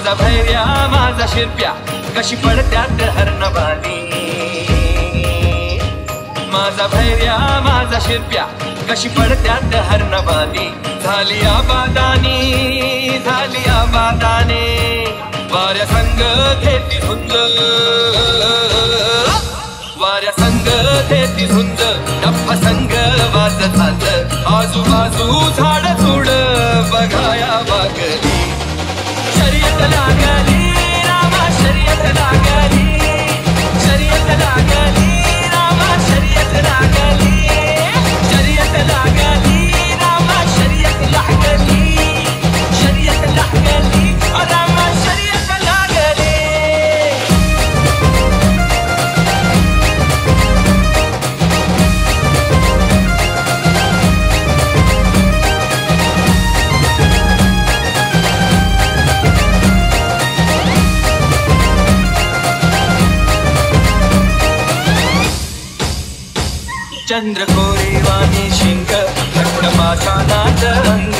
माझा भैर्या माझा शिरप्या कशी पडत्यात हरणवाली माझा भैर्या माझा शिरप्या कशी पडत्यात हरणवाली झाली आबादानी वाऱ्या संग घेती झुंज वाऱ्या संग घेती झुंज डप्पा संग वाजत आजूबाजू झाड झुड बघाया वागली शर्यत लागली रामा शर्यत लागली शर्यत लागली रामा शर्यत लागली शर्यत लागली रामा शर्यत लागली शर्यत लागली रामा शर्यत लागली चंद्र कोरीवाणी शिंग घट्ट पाषाणात अंग